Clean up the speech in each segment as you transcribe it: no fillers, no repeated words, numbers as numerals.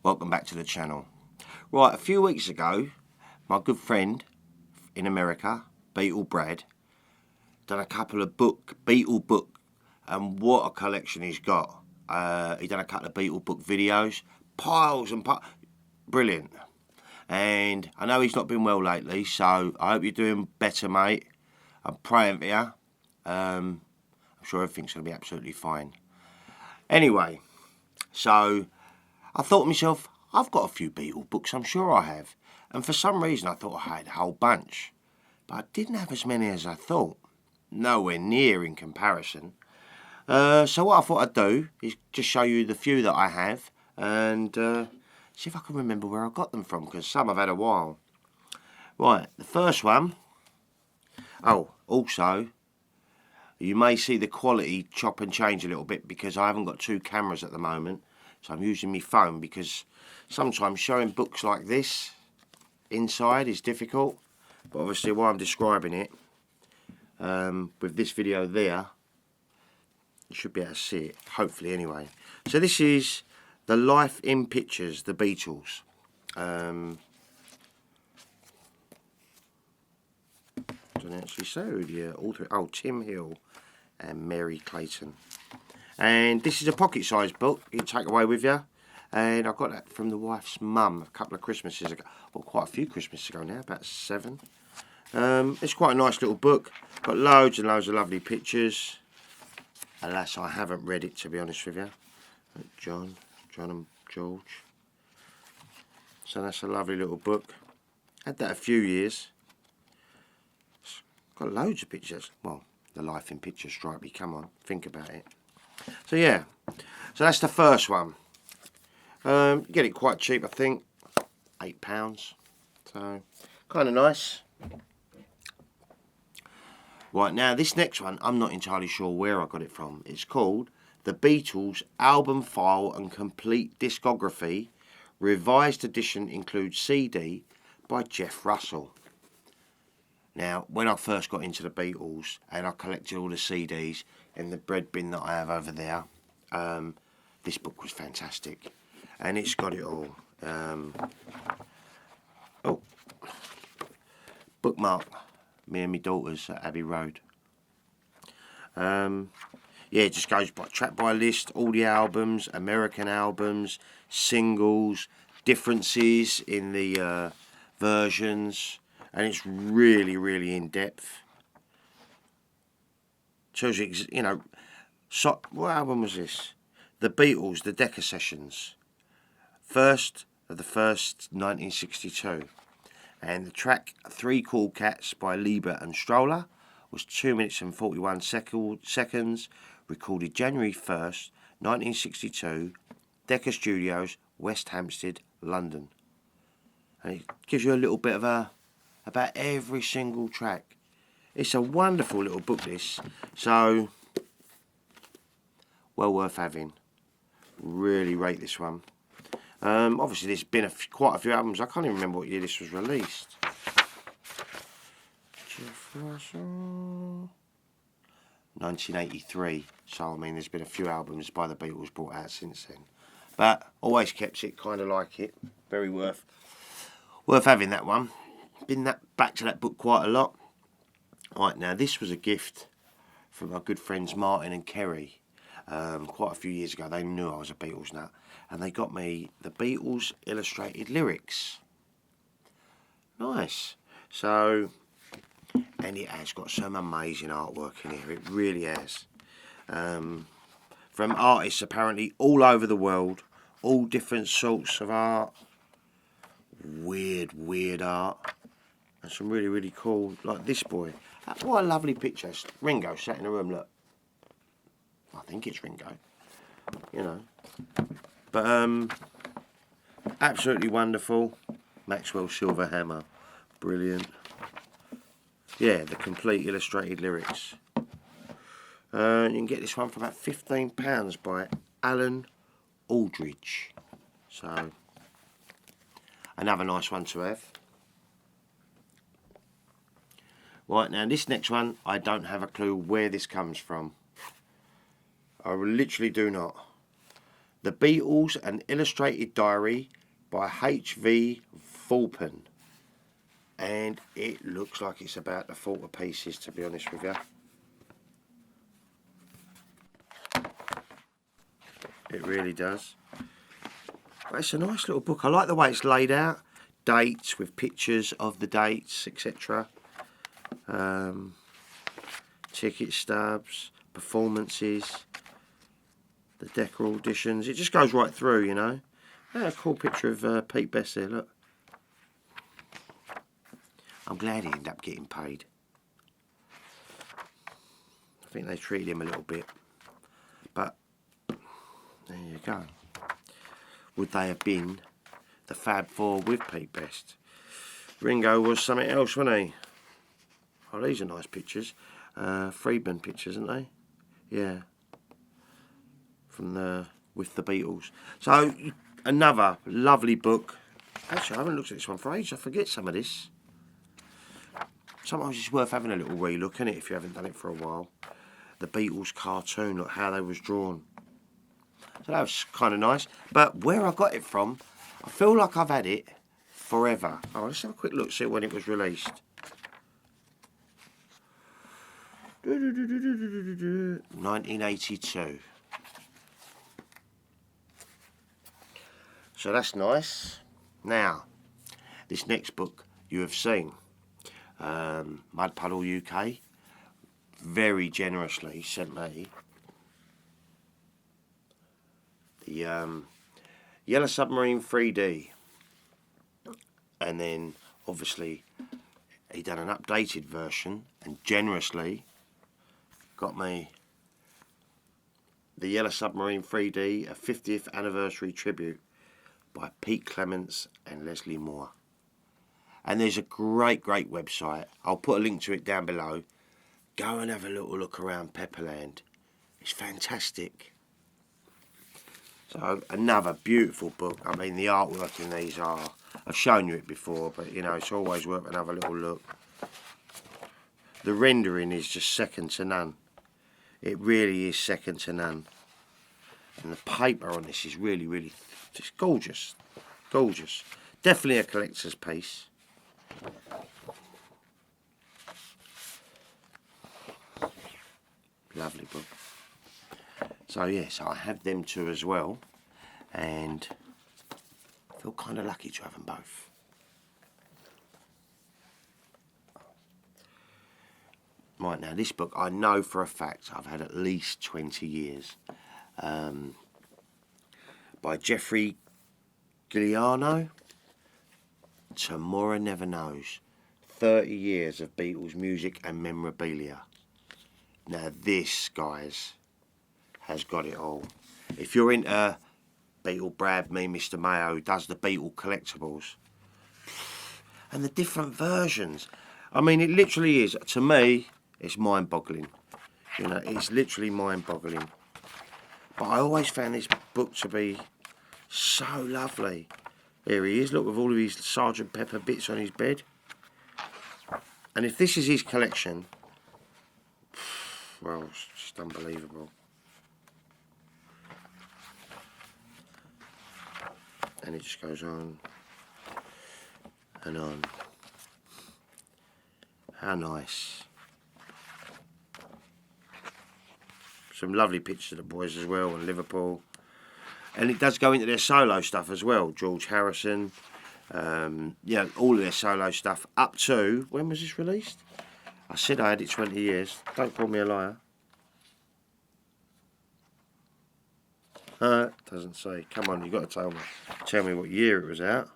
Welcome back to the channel. Right, a few weeks ago, my good friend in America, Beatle Brad, done a couple of Beatle book, and what a collection he's got. He done a couple of Beatle book videos, piles and piles, brilliant. And I know he's not been well lately, so I hope you're doing better, mate. I'm praying for you. I'm sure everything's going to be absolutely fine. Anyway, so I thought to myself, I've got a few Beatle books, I'm sure I have. And for some reason I thought I had a whole bunch. But I didn't have as many as I thought. Nowhere near in comparison. So what I thought I'd do is just show you the few that I have and see if I can remember where I got them from, because some I've had a while. Right, the first one. Oh, also, you may see the quality chop and change a little bit because I haven't got two cameras at the moment. So I'm using my phone because sometimes showing books like this inside is difficult. But obviously while I'm describing it, with this video there, you should be able to see it, hopefully anyway. So this is the Life in Pictures, the Beatles. Don't actually say who the author. Oh, Tim Hill and Mary Clayton. And this is a pocket-sized book you can take away with you. And I got that from the wife's mum a couple of Christmases ago. Well, quite a few Christmases ago now, about 7. It's quite a nice little book. Got loads and loads of lovely pictures. Alas, I haven't read it, to be honest with you. John and George. So that's a lovely little book. Had that a few years. Got loads of pictures. Well, the Life in Pictures Stripey, come on, think about it. So yeah, so that's the first one. You get it quite cheap, I think, £8. So kind of nice. Right, now this next one, I'm not entirely sure where I got it from. It's called The Beatles Album File and Complete Discography. Revised edition includes CD by Jeff Russell. Now, when I first got into the Beatles and I collected all the CDs in the bread bin that I have over there, this book was fantastic. And it's got it all. Bookmark. Me and my daughters at Abbey Road. Yeah, it just goes by track by list, all the albums, American albums, singles, differences in the versions, and it's really, really in depth. Shows you, you know, what album was this? The Beatles, the Decca Sessions, first of the first, 1962. And the track 3 Cool Cats by Lieber and Stroller was 2 minutes and 41 seconds, recorded January 1st, 1962, Decca Studios, West Hampstead, London. And it gives you a little bit of about every single track. It's a wonderful little book, this. So, well worth having. Really rate this one. Obviously there's been quite a few albums. I can't even remember what year this was released. Jeff Russell, 1983. So I mean there's been a few albums by the Beatles brought out since then. But always kept it, kind of like it. Very worth having that one. Been back to that book quite a lot. Right, now this was a gift from my good friends Martin and Kerry. Quite a few years ago. They knew I was a Beatles nut, and they got me the Beatles illustrated lyrics. Nice. So, and it has got some amazing artwork in here. It really has. From artists apparently all over the world, all different sorts of art. Weird art. And some really, really cool, like this boy. What a lovely picture. Ringo sat in the room, look. I think it's Ringo, you know. But absolutely wonderful. Maxwell Silver Hammer, brilliant. Yeah, the complete illustrated lyrics. You can get this one for about £15 by Alan Aldridge. So another nice one to have. Right, now this next one, I don't have a clue where this comes from. I literally do not. The Beatles, an illustrated diary by H.V. Fulpen. And it looks like it's about to fall to pieces, to be honest with you. It really does. But it's a nice little book. I like the way it's laid out. Dates with pictures of the dates, etc. Ticket stubs, performances, the Decca auditions. It just goes right through, you know. Yeah, a cool picture of Pete Best there, look. I'm glad he ended up getting paid. I think they treated him a little bit. But, there you go. Would they have been the Fab Four with Pete Best? Ringo was something else, wasn't he? Oh, these are nice pictures. Friedman pictures, aren't they? Yeah. From with the Beatles. So, another lovely book. Actually, I haven't looked at this one for ages. I forget some of this. Sometimes it's worth having a little relook, isn't it, if you haven't done it for a while. The Beatles cartoon, look how they was drawn. So that was kind of nice. But where I got it from, I feel like I've had it forever. Oh, let's have a quick look, see when it was released. 1982. So that's nice. Now, this next book you have seen. Mud Puddle UK very generously sent me the Yellow Submarine 3D, and then obviously he done an updated version and generously got me the Yellow Submarine 3D, a 50th anniversary tribute by Pete Clements and Leslie Moore. And there's a great website. I'll put a link to it down below. Go and have a little look around Pepperland. It's fantastic. So, another beautiful book. I mean, the artwork in these are... I've shown you it before, but, you know, it's always worth another little look. The rendering is just second to none. It really is second to none. And the paper on this is really just gorgeous. Gorgeous. Definitely a collector's piece. Lovely book. So yes, I have them two as well, and I feel kind of lucky to have them both. Right, now this book I know for a fact I've had at least 20 years. By Jeffrey Giuliano. Tomorrow Never Knows. 30 years of Beatles music and memorabilia. Now this, guys, has got it all. If you're into Beatle Brad, me, Mr. Mayo, who does the Beatle collectibles, and the different versions. I mean, it literally is, to me, it's mind-boggling. You know, it's literally mind-boggling. But I always found this book to be so lovely. Here he is, look, with all of his Sergeant Pepper bits on his bed. And if this is his collection, well, it's just unbelievable. And it just goes on and on. How nice. Some lovely pictures of the boys as well, and Liverpool. And it does go into their solo stuff as well. George Harrison, yeah, all of their solo stuff up to, when was this released? I said I had it 20 years. Don't call me a liar. Doesn't say. Come on, you've got to tell me what year it was out.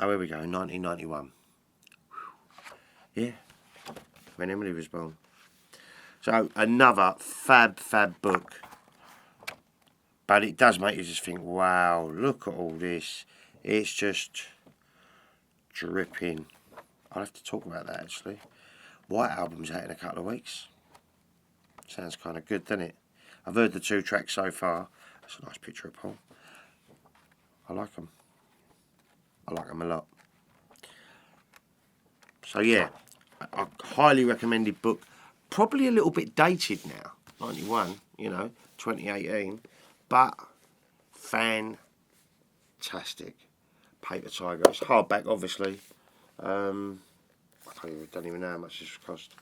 Oh, here we go, 1991. Yeah, when Emily was born. So, another fab book. But it does make you just think, wow, look at all this. It's just dripping. I'll have to talk about that, actually. White Album's out in a couple of weeks. Sounds kind of good, doesn't it? I've heard the 2 tracks so far. That's a nice picture of Paul. I like them. I like them a lot. So, yeah, a highly recommended book. Probably a little bit dated now, 91. you know, 2018. But fantastic. Paper tiger. It's hardback, obviously. I don't even know how much this cost.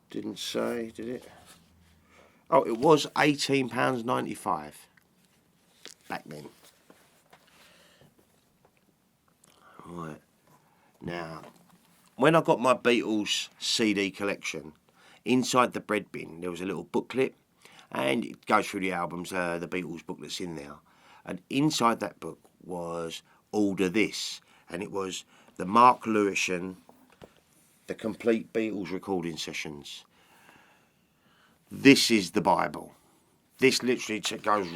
Didn't say, did it? Oh, it was £18.95 back then. Right. Now, when I got my Beatles CD collection, inside the bread bin there was a little booklet, and it goes through the albums, the Beatles book that's in there. And inside that book was Order This, and it was the Mark Lewisham, the complete Beatles recording sessions. This is the Bible. This literally goes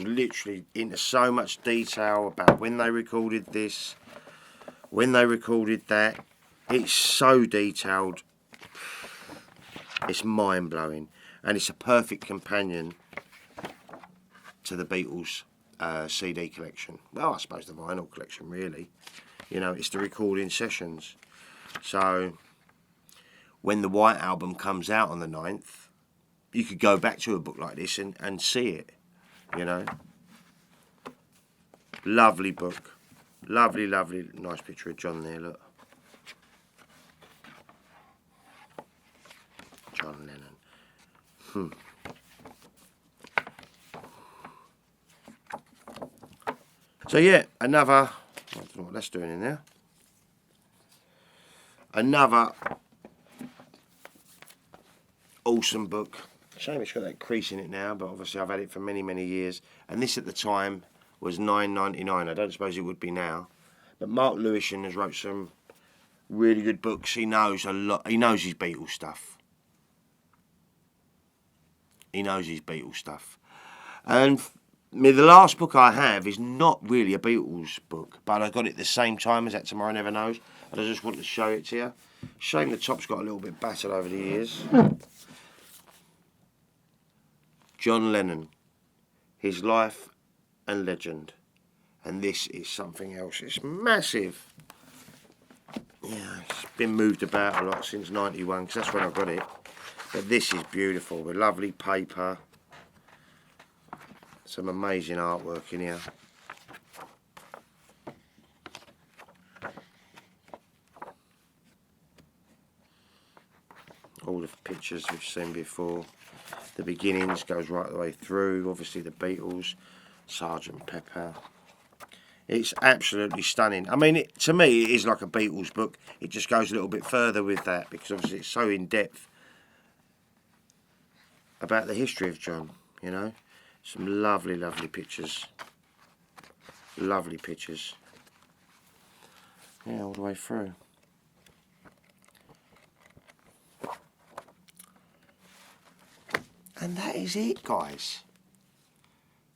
into so much detail about when they recorded this, when they recorded that. It's so detailed. It's mind-blowing. And it's a perfect companion to the Beatles CD collection. Well, I suppose the vinyl collection, really. You know, it's the recording sessions. So, when the White Album comes out on the 9th, you could go back to a book like this and see it, you know. Lovely book. Lovely, lovely. Nice picture of John there, look. John Lennon. So yeah, another, I don't know what that's doing in there. Another awesome book. Shame it's got that crease in it now, but obviously I've had it for many, many years. And this at the time was $9.99. I don't suppose it would be now. But Mark Lewisham has wrote some really good books. He knows a lot. He knows his Beatles stuff. He knows his Beatles stuff. And the last book I have is not really a Beatles book, but I got it at the same time as That Tomorrow Never Knows. And I just wanted to show it to you. Shame the top's got a little bit battered over the years. John Lennon, his life and legend. And this is something else. It's massive. Yeah, it's been moved about a lot since 91, because that's when I got it. But this is beautiful, with lovely paper. Some amazing artwork in here. All the pictures we've seen before. The beginnings goes right the way through. Obviously the Beatles, Sgt. Pepper. It's absolutely stunning. I mean, to me, it is like a Beatles book. It just goes a little bit further with that, because obviously it's so in depth about the history of John, you know. Some lovely, lovely pictures. Lovely pictures. Yeah, all the way through. And that is it, guys.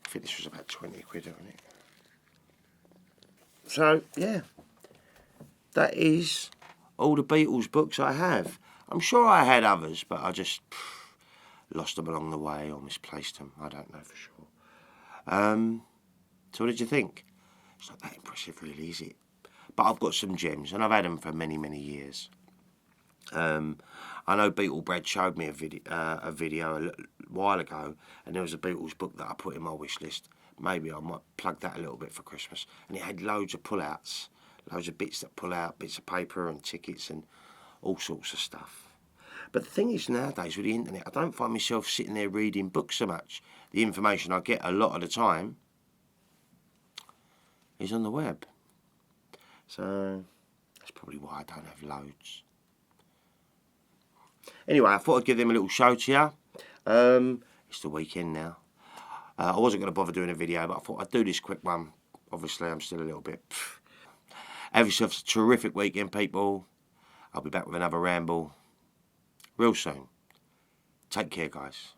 I think this was about 20 quid, wasn't it? So, yeah. That is all the Beatles books I have. I'm sure I had others, but I just lost them along the way or misplaced them. I don't know for sure. So what did you think? It's not that impressive, really, is it? But I've got some gems, and I've had them for many, many years. I know Beatle Brad showed me a video a while ago, and there was a Beatles book that I put in my wish list. Maybe I might plug that a little bit for Christmas. And it had loads of pull-outs, loads of bits that pull out, bits of paper and tickets and all sorts of stuff. But the thing is, nowadays with the internet, I don't find myself sitting there reading books so much. The information I get a lot of the time is on the web. So that's probably why I don't have loads. Anyway, I thought I'd give them a little show to you. It's the weekend now. I wasn't going to bother doing a video, but I thought I'd do this quick one. Obviously, I'm still a little bit... Have yourselves a terrific weekend, people. I'll be back with another ramble real soon. Take care, guys.